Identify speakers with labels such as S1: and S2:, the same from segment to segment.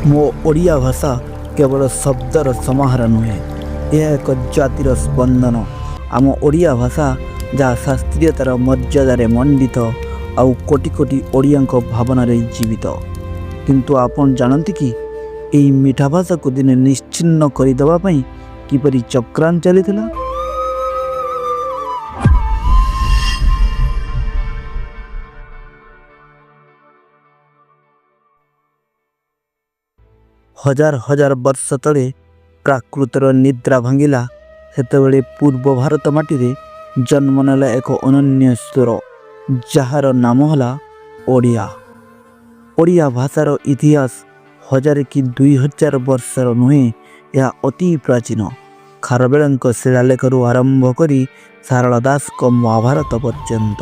S1: मो ओडिया भाषा केवल शब्दर समाहार नुहे, यह एक जातिर स्पंदन। आम ओडिया भाषा जहाँ शास्त्रीयतार मर्यादार मंडित आउ कोटि कोटि ओडिया भावना जीवित। किंतु आपन जानती कि यही मीठा भाषा को दिने निश्चिन्न करदेवाई किपरि चक्रांत चली। हजार हजार वर्ष तले प्राकृतर निद्रा भांगिला सेतेबेले पूर्व भारत माटी रे जन्म नेला एक अनन्य स्वर जार नाम हला ओडिया। ओडिया भाषार इतिहास 1000 कि 2000 वर्षर नुहे, यह अति प्राचीन। खारवेला शिलालेख आरंभ करी सारला दास को महाभारत पर्यंत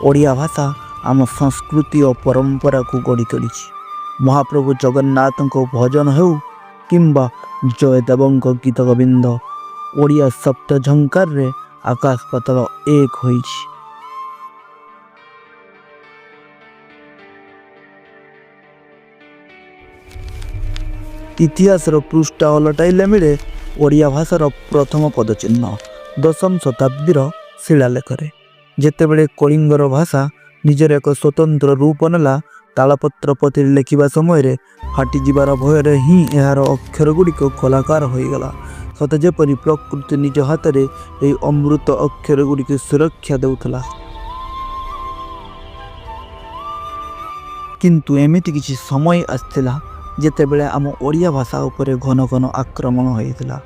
S1: ओडिया भाषा आम संस्कृति और परंपरा को गढ़ी तोली। महाप्रभु जगन्नाथ भजन हो किंबा जयदेव गीत गोविंद ओडिया सप्त झंकार रे आकाश पाताल एक होइछि। इतिहास पृष्ठ उलटाइले मिले ओडिया भाषार प्रथम पदचिह्न 10वीं शताब्दीर शिलालेखरे। जेतेबेले कलिंगर भाषा निजर एक स्वतंत्र रूप नेला, तालपत्र पति लिखा समय फाटी जीवार भयर ही यार अक्षर गुड़िक कलाकार हो गला। सते जेपरि प्रकृति निज हाथ में यही अमृत अक्षर गुड़िक सुरक्षा देउथला। किंतु एमिति किछि समय आसथिला जेतेबेले आम ओडिया भाषा उपरे घन घन आक्रमण होइथिला।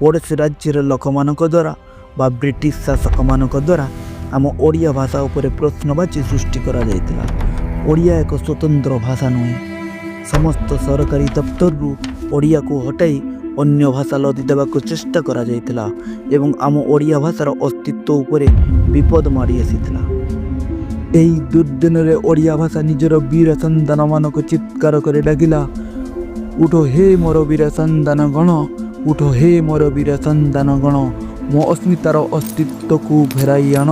S1: पड़ोसी राज्यर लोकमानक द्वारा बा ब्रिटिश शासक मानक द्वारा आम ओडिया भाषा उपरे प्रश्नवाची सृष्टि करा जायतिला। ओडिया एक स्वतंत्र भाषा नुहे, समस्त सरकारी दफ्तर ओडिया को हटाई अन्य भाषा लदी देवा चेष्टा करा जायतिला एवं आम ओडिया भाषार अस्तित्व उपरे विपद माड़ी आसीथिला। एही दुर्दिन रे ओडिया भाषा निजर वीर संतान मानक चित्कार करे डाकिला, उठो हे मोर वीर संतान गण, उठो हे मोर वीर संतान गण, मो अस्मितार अस्तित्व को फेराई आण,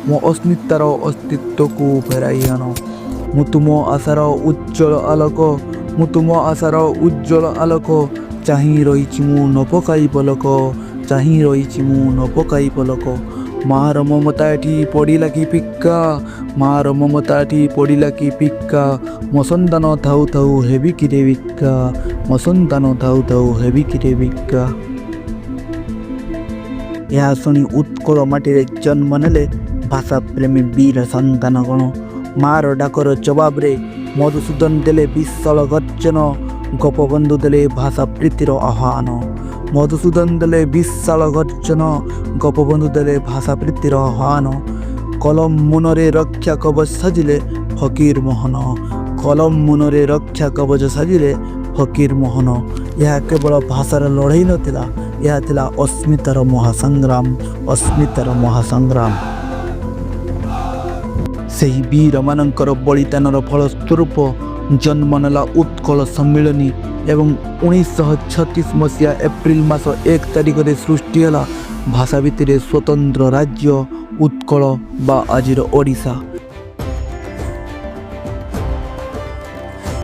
S1: मो अस्मितार अस्तित्व को फेराई आण। मु तुम आशार उज्जवल आलोक, मु तुम आशार उज्जवल आलोक, चाही रही मु न पकाई पलक, चाही रही मु न पकाई पलक। मार ममता एठी पड़िला कि पिक्का, मार ममता एठी पड़िला कि पिक्का, मो संतान थाउ थाउ हेबी किरे बिक्का, मो संतान थाउ थाउ हेबी किरे बिक्का। यह शुणी उत्कल माटी जन्म नेले भाषा प्रेमी वीर संतान गण। मार डाकर जवाब रे मधुसूदन देले विशाल गर्जन, गोपबंधु देले भाषा प्रीतिर आह्वान। मधुसूदन देले विशाल गर्जन, गोपबंधु देले भाषा प्रीतिर आह्वान। कलम मुनरे रक्षा कवच साजिले फकीर मोहन, कलम मुनरे रक्षा कवच साजिले फकीर मोहन। यह केवल भाषार लड़ाई नथिला, यह थिला अस्मितार महासंग्राम, अस्मितार महासंग्राम। सेही वीर मानकर बलिदानर फलस्वरूप जन्म नेला उत्कल सम्मिलनी एवं 1936 मसीहा एप्रिल मास 1 तारिख रे सृष्टि हला भाषा भित्तिरे स्वतंत्र राज्य उत्कल बा आजिर ओडिशा।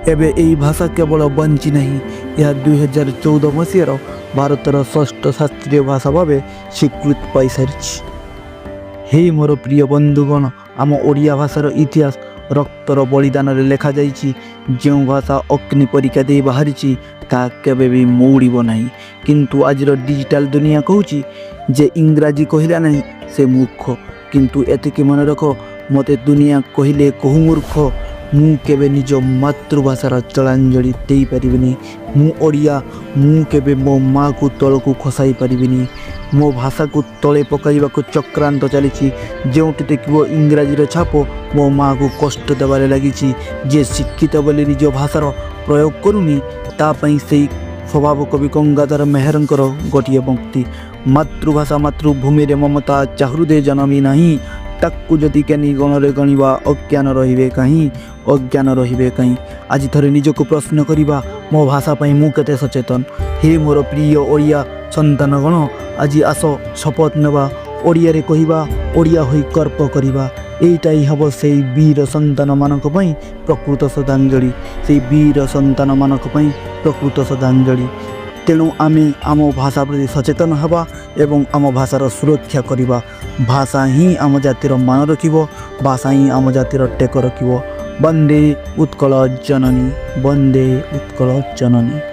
S1: एबे एही भाषा केवल बंची नहीं, यह 2014 मसीहार भारतर 6ठ शास्त्रीय भाषा भाव स्वीकृत पाई सारी। हे मोर प्रिय बंधुगण, आम ओडिया भाषार इतिहास रक्तर बलिदान रे लेखा जाइछि। जो भाषा अग्नि परीक्षा दे बाहरी ता केबे भी मौड़ब नहीं। किंतु आजिर डिजिटल दुनिया कहूँ जे इंग्राजी कहला नहीं से मूर्ख। किंतु एतिकी मन रख, मते दुनिया कहले कहू मूर्ख, मु केबे निज मातृभाषार चलांजलि दे पारिबिनी। मु ओडिया, मु केबे मो माँ को तल को खसाई पारिबिनी। मो भाषा को तले पकाइबा को चक्रांत चली। जोटी देखिबो इंग्राजी छाप मो माँ को कष्ट देवारे लगी। जे शिक्षित बोली निज भाषार प्रयोग करूनी तापाई से स्वभाव कवि गंगाधर मेहरंकर गोटे पंक्ति, मातृभाषा मातृभूमि रे ममता चाहृदे जनमी नहीं, ताकू जदि ज्ञानी गणरे गणिबा अज्ञान रहिबे कहीं, अज्ञान रहिबे कहीं। आज थरे निजको प्रश्न करिबा, मो भाषा पाई मु केते सचेतन। हे मोर प्रिय ओडिया संतान गण, आज आस शपथ नेबा, ओडिया रे कहिबा, ओडिया होई कर्प करिबा। एटाई हम से वीर संतान मानक प्रकृत श्रद्धांजलि, से वीर संतान मानक प्रकृत श्रद्धांजलि। तेणु आमे आम भाषा प्रति सचेतन हवा एवं आम भाषार सुरक्षा करवा। भाषा ही आम जातिर मान रखिबो, भाषा ही आम जातिर टेक रखिबो। वंदे उत्कल जननी, वंदे उत्कल जननी।